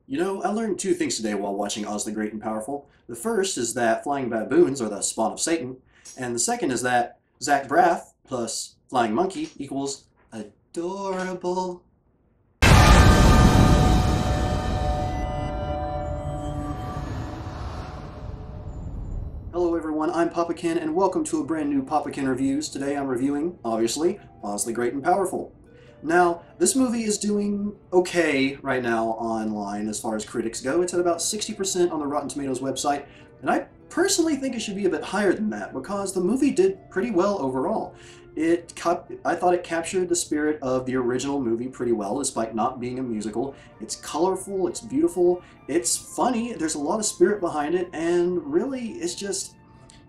You know, I learned two things today while watching Oz the Great and Powerful. The first is that flying baboons are the spawn of Satan, and the second is that Zach Braff plus flying monkey equals adorable. Hello everyone, I'm Papa Ken, and welcome to a brand new Papa Ken Reviews. Today I'm reviewing, obviously, Oz the Great and Powerful. Now, this movie is doing okay right now online as far as critics go. It's at about 60% on the Rotten Tomatoes website, and I personally think it should be a bit higher than that because the movie did pretty well overall. I thought it captured the spirit of the original movie pretty well, despite not being a musical. It's colorful, it's beautiful, it's funny, there's a lot of spirit behind it, and really,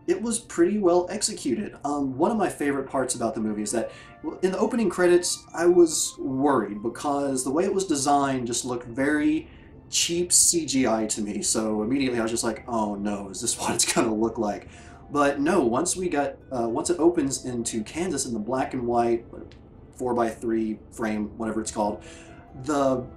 it was pretty well executed. One of my favorite parts about the movie is that in the opening credits, I was worried because the way it was designed just looked very cheap CGI to me. So immediately I was just like, oh no, is this what it's gonna look like? But no, once it opens into Kansas in the black and white 4:3 frame, whatever it's called,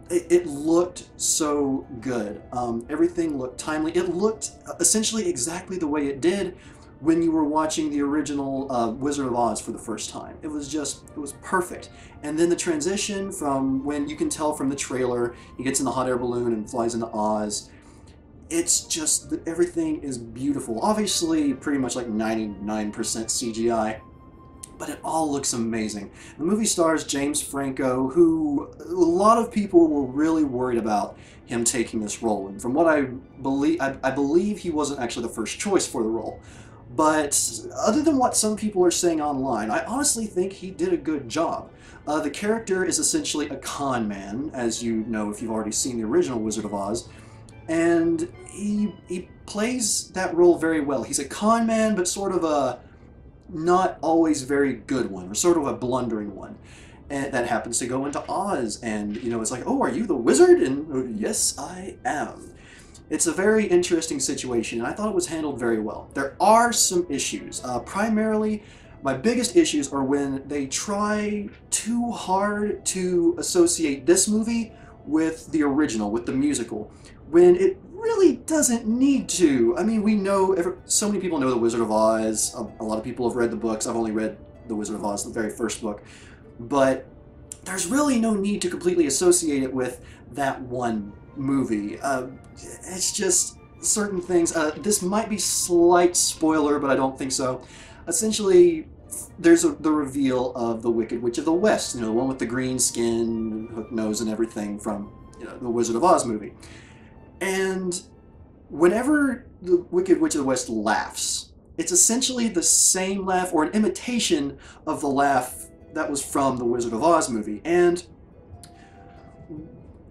it looked so good. Everything looked timely. It looked essentially exactly the way it did when you were watching the original Wizard of Oz for the first time. It was perfect. And then the transition from when you can tell from the trailer, he gets in the hot air balloon and flies into Oz. It's just, everything is beautiful. Obviously, pretty much like 99% CGI, but it all looks amazing. The movie stars James Franco, who a lot of people were really worried about him taking this role. And from what I believe he wasn't actually the first choice for the role. But other than what some people are saying online, I honestly think he did a good job. The character is essentially a con man, as you know if you've already seen the original Wizard of Oz, and he plays that role very well. He's a con man, but sort of a not always very good one, or sort of a blundering one. And that happens to go into Oz, and you know, it's like, oh, are you the wizard? And yes, I am. It's a very interesting situation, and I thought it was handled very well. There are some issues. Primarily, my biggest issues are when they try too hard to associate this movie with the original, with the musical, when it really doesn't need to. I mean, we know, so many people know The Wizard of Oz. A lot of people have read the books. I've only read The Wizard of Oz, the very first book. But there's really no need to completely associate it with that one movie. It's just certain things. This might be slight spoiler, but I don't think so. Essentially, there's the reveal of the Wicked Witch of the West, you know, the one with the green skin, hook nose, and everything from, you know, the Wizard of Oz movie. And whenever the Wicked Witch of the West laughs, it's essentially the same laugh or an imitation of the laugh that was from the Wizard of Oz movie. And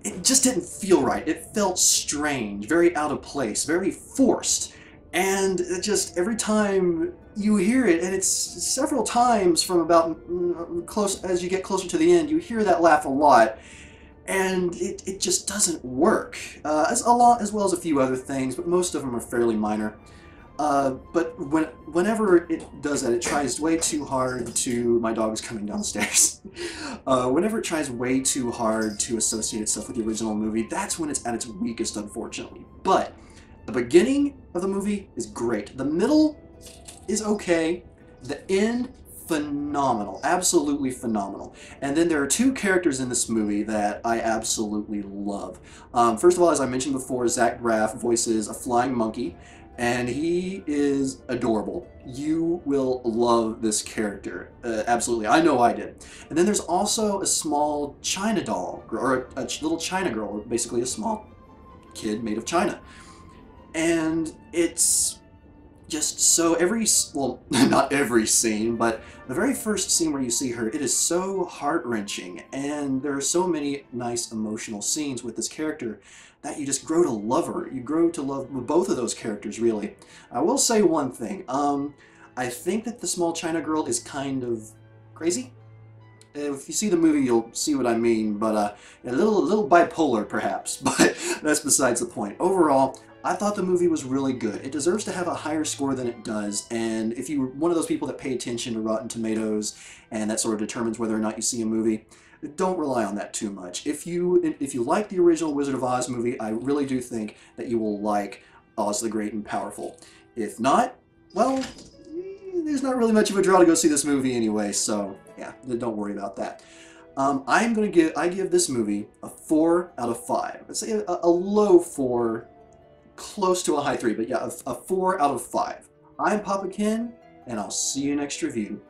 it just didn't feel right. It felt strange, very out of place, very forced. And it just, every time you hear it, and it's several times from about close, as you get closer to the end, you hear that laugh a lot, and it just doesn't work. As well as a few other things, but most of them are fairly minor. But whenever it does that, it tries way too hard to... My dog is coming downstairs. Whenever it tries way too hard to associate itself with the original movie, that's when it's at its weakest, unfortunately. But the beginning of the movie is great. The middle is okay. The end, phenomenal. Absolutely phenomenal. And then there are two characters in this movie that I absolutely love. First of all, as I mentioned before, Zach Braff voices a flying monkey, and he is adorable. You will love this character. Absolutely. I know I did. And then there's also a small China doll, or a little China girl, basically a small kid made of China. And it's just so well, not every scene, but the very first scene where you see her, it is so heart-wrenching, and there are so many nice emotional scenes with this character that you just grow to love her. You grow to love both of those characters, really. I will say one thing. I think that the small China girl is kind of crazy. If you see the movie, you'll see what I mean, but a little bipolar, perhaps, but that's besides the point. Overall, I thought the movie was really good. It deserves to have a higher score than it does, and if you're one of those people that pay attention to Rotten Tomatoes and that sort of determines whether or not you see a movie, don't rely on that too much. If you like the original Wizard of Oz movie, I really do think that you will like Oz the Great and Powerful. If not, well, there's not really much of a draw to go see this movie anyway, so yeah, don't worry about that. I give this movie a 4 out of 5. Let's say a low 4, close to a high 3, but yeah, a 4 out of 5. I'm Papa Ken, and I'll see you next review.